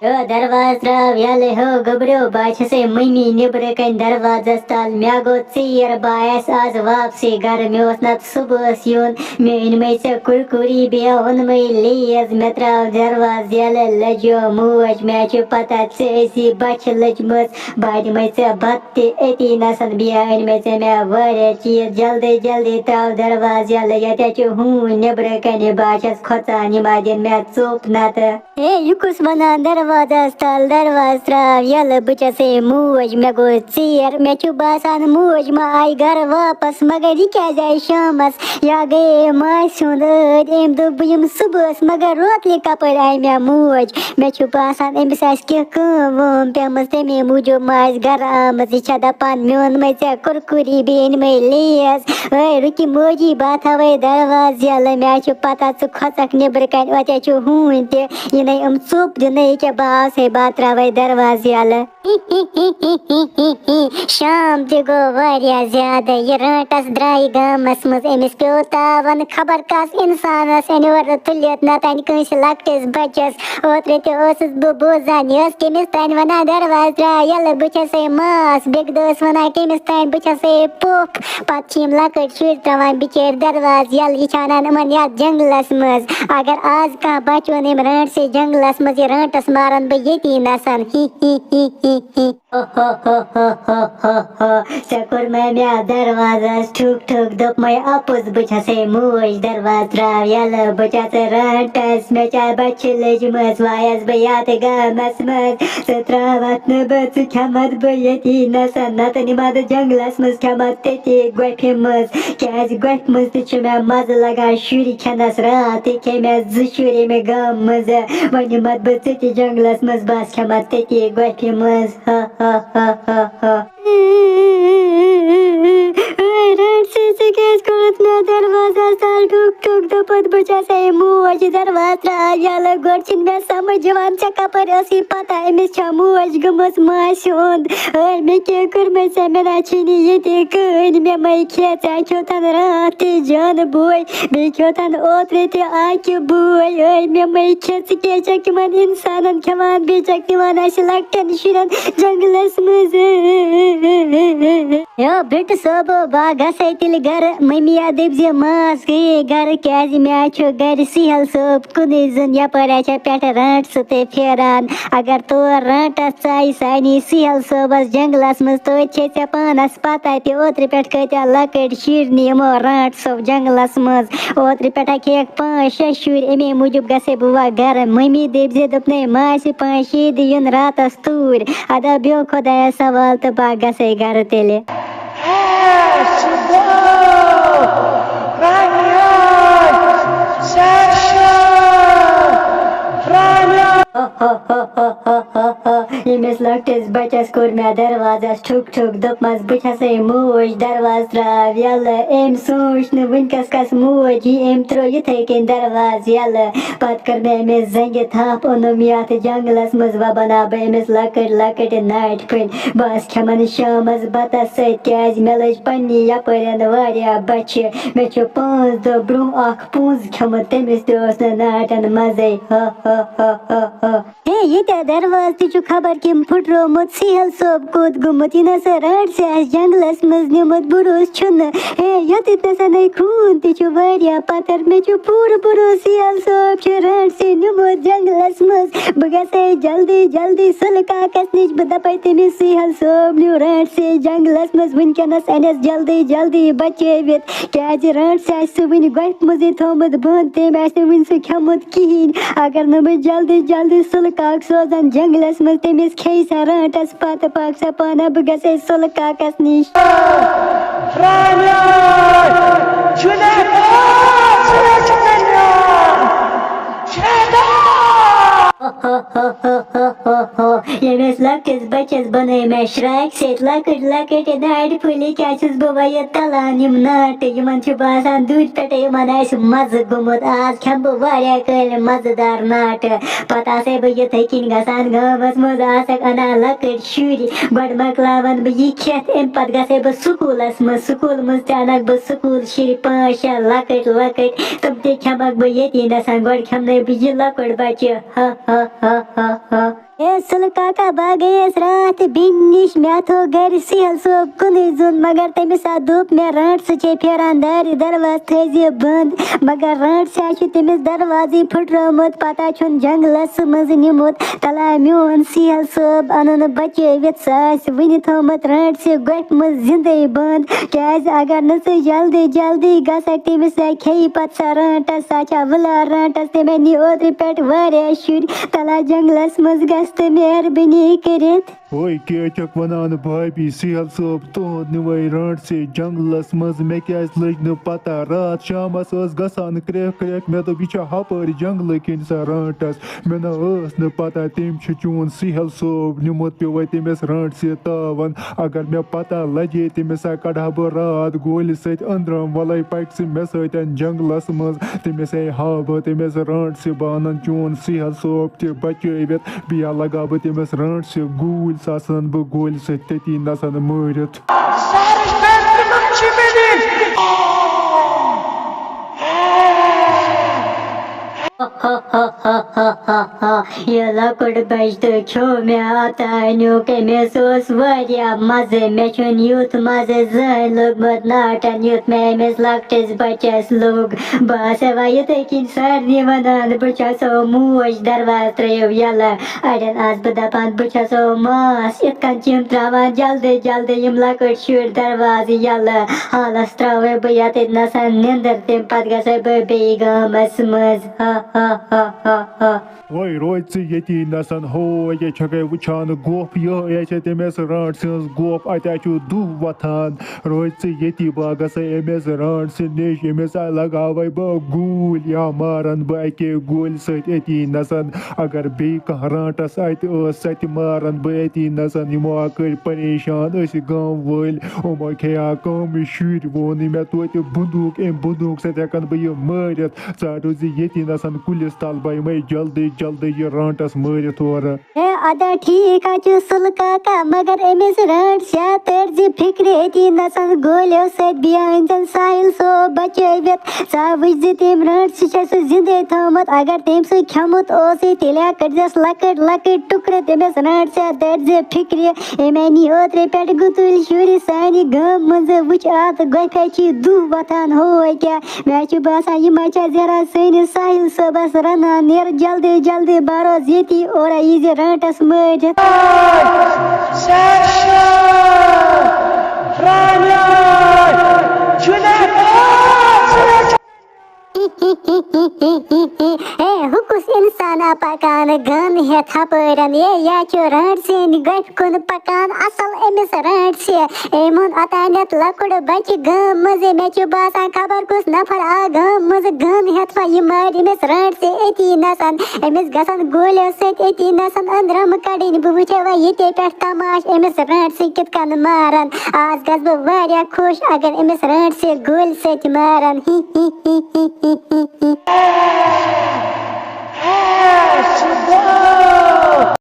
दरवाज द्राव यले हो गबरो बाछ से mummy neighbour कन दरवाजस तल मे गो चीर बायस आज वापसी घर मे नत सुबह यून मे इनमे से कुरकुरी बे उनमे लेज मे त्राव दरवाज यले लजो मोज मे छु पता से बच लजमस बाद में से बत्ती एती नसन बे इनमे से मे वारे चीज जल्दी जल्दी त्राव दरवाज यले यते छु हूं नेबर कन बाछस खोता निमादिन मे चुप नत ए युकुस बना दरवाजा तल दरवाज त्राव यल बचसे मोज मे गो चीर मे छु बासान मोज मा आई घर वापस मगर यह क्या जाए शामस या गए मासून एम दो बम सुबह मगर रोतले कपर आई मे मोज मे छु बासान अमिस आस कह कम पेमस तमे मूजूब माज घर आमज यह दपान मोन मे कुरकुरी बेन मे लेस रुकी मोजी बात हवे दरवाज यल मे छु पता छु खसक नेबर कन वते छु हूं ते इने चुप दिन क्या बाव से बात रावे दरवाज यल शाम ते गो वारिया ज्यादा ये रटस द्राई गामस मज अमिस पे तावन खबर कस इंसानस अनवर तुलियत न तन कंस लकटिस बचस ओत्रे ते ओसस ब बोजान यस केमिस तन वना दरवाज द्राय यल बचसे मास बिग दोस वना केमिस तन बचसे पुख पछिम लकट शुर त्रवान बिचेर दरवाज यल यछानन मन या जंगलस मज अगर आज का बचोन इम रट से जंगलस मज रटस मारन ब येती नसन ही शकुर में दरवाजा ठुक ठुक दप मैं अपुस बचसे मोज दरवाज त्राव यल बचसे रटस मे चाय बच लजमस वायस बयात गमस मस सत्रावत न बच खमत बयती नसन नत निमाद जंगलस मस खमत तेती गोफे मस क्याज गोफ मस तिछ मे मज लगा शुरी खनस रात के मे जुशुरी मे गम मज वनि मत बचती जंगलस मस बास खमत तेती गोफे मस दरवाजा साल ठुक ठुक दपत बचसे मोज दरवाज त्राव यल गोरचिन मे समझ जवान चका पर असी पता अमिस छ मोज गमस मासून मे के कर मे से मेरा छिनी ये कन मे मै खेचा छोतन रात जान बोय मे छोतन ओत्रे ते आके बोय मे मै खेच के चक मन इंसानन खमान बेचक निवान अस लकटन शुरन जंगलस मज यो बिट सब बागा सैतिल घर ममिया दिबजे मास गए घर क्याज मे छु घर सिहल सब कुने जन यपर पेट रट सते फेरान अगर तो रटस चाय सानी सिहल सबस जंगलस मज तो छे पानस पता ते ओत्र पेट कत्या लकट शिरनी यमो रट सब जंगलस मज ओत्र पेट खेक 5-6 शुर एमे मूजूब गसे बुआ घर मम्मी दिबजे दपने मास 5 दिन रातस तूर अदा बियो खुदाया सवाल तो बा गसे घर तेले यमिस लकटिस बचस कोर मे दरवाजा ठुक ठुक दपमस बचसे मोज दरवाज त्राव यल एम सोच न वनकस कस मोज एम त्रो यथे कन दरवाज यल पत कर मे अमिस जंगे थाप ओनम यात जंगलस मज व बना बे अमिस लकट लकट नाट फन बस खमन शामस बतस सत क्याज मे लज पन्नी यपरन वारिया बचे मे छु 5 दो ब्रो अख पूंज खमत तमिस दोस न नाटन मजे हे ये दरवाज ती खबर किम फुटरोमुत सिहल सोब कोत गुमुत इनस रट से जंगलस मज निमुत बुरुस छुन हे यत नसन खून ती वारिया पतर मे छु पूर पूरो सिहल सोब छु रट से निमुत जंगलस मज बगसे जल्दी जल्दी सुलका कसनिज बदपैते मे सिहल सोब न्यू रट से जंगलस मज वनकनस अनस जल्दी जल्दी बचे वित क्याज रट से सुबिन गोफ मज थोमत बंद ते मे सुबिन सु खमत किहिन अगर न जल्दी जल्दी सुलकाक सोजन जंगलस मज तमिस खेस रटस पत पाक सपाना ब गसे सुलकाकस निश यमिस लकटिस बचस बने मे श्राक से लकट लकट नाड़ फुली क्या छुस बवय तलान यम नाट यमन छु बासान दूध पेटे यमन आस मज गुमुत आज खब वारिया कल मजेदार नाट पता से ब यथे किन गसान गामस मज आसक अना लकट शुरी गड मकलावन ब यी खेत एम पत गसे ब स्कूलस मज स्कूल मज तानक ब स्कूल शिर 5 लकट लकट तब ते खबक ब यती नसान गड खमने ब यी लकट बचे सल काका बागयस रात बिन निश मे थो गर सिहल सोब कुन जुन मगर तमिस दोप मे रट सचे फेरान दार दरवाज थैजे बंद मगर रट से तमिस दरवाजे फुटरोमुत पता छुन जंगलस मज निमुत तला म्योन सिहल सोब अनन बचवित सास वनि थोमुत रट से गोफ मज जिंदे बंद क्याज अगर न जल्दी जल्दी गसक तमिस खेई पत सा रटस साचा वला रटस तमे नी ओत्र पेट वारिया शुर तला जंगलस मज गस्त मेहरबानी करित ओए क्या चक वनान भाभी सिहल सोब तुंद निवै रट से जंगलस मज मे क्या लग न पता रात शामस गसान क्रेक क्रेक मे दोप यह हपर जंगल किन सा रटस मे न पता तम चून सिहल सोब निमुत पे तमिस रट से तावन अगर मे पता लगे तमिस कड़ा बह रात गोल सत अंद्रम वल पट मे सतन जंगलस मज तमिस हा बह तमिस रट से बानन चून सिहल सोब त बचवित बिया लगा बह तमिस रट से गूल सासन बह गोल सत तती नसन मरित ये लकुड़ बच तो खो मे आतान्यू के मे सोस वारिया मजे मे छुन यूथ मजे जय लोगमत नाटन यूथ मे मिस लक्टिस बचस लोग बास वायत किन सारनी वनान बचसो मोज दरवाज त्रयो यला अडन आज बदपान बचसो मास इतकन चिम त्रावान जल्दी जल्दी यम लकुड़ शुर दरवाज यला हालस त्रावे बयात नसन निंदर तिम पत गसे बेगमस मज ओए रोज ये नसन हो ये छके वुचान गोप ये तमिस रट सिंस गोप अतु दुह वथान रोज ये बागस अमिस रट से निश अमिस लगावे बह गूल या मारन बह अके गोल सती नसन अगर बे कह रटस अत सत मारन बह अती नसन यमो कर परेशान गाँव वल यमो खेया कम शुर वोन मे तोत बंदूक अम बंदूक सत हेकन बह यह मारित चा रोज ये नसन कुलिस तल बह मे जल्दी जल्दी ये रटस मारित और अदा ठीक अच्छु सुल काका मगर अमिस रट शा तरज फिक्र अती नसन गोलियों सत बियान साहिल सो बचवित चा वुज तम रट सह जिंदे थोमुत अगर तम सह खेमुत तेल कड़स लकट लकट टुकर तमिस रट शा तरज फिक्र अमे नी ओत्र पे गुतुल शुर सानि गम मज वुच अत गोफे दुह वथान हो क्या मे बासान यह जरा सैनिस साहिल सोबस रनान नेर जल्दी जल्दी बरोस ये और यज रटस मरित हुकुस इंसान पकान गन हेत हपरन ये रट से गफ कुन पकान असल अमिस रट से एमुन अतानत लकुड़ बच गम मजे मे बासान खबर कुस नफर आ गम मज गन हेत यह मार अमिस रट से अती नसन अमिस गसन गोलियों सत अती नसन अंदरम कड़न बह वुचे व ये पे तमाश अमिस रट से कित कन मारन आज गस बह वारिया खुश अगर अमिस रट से गोल सत मारन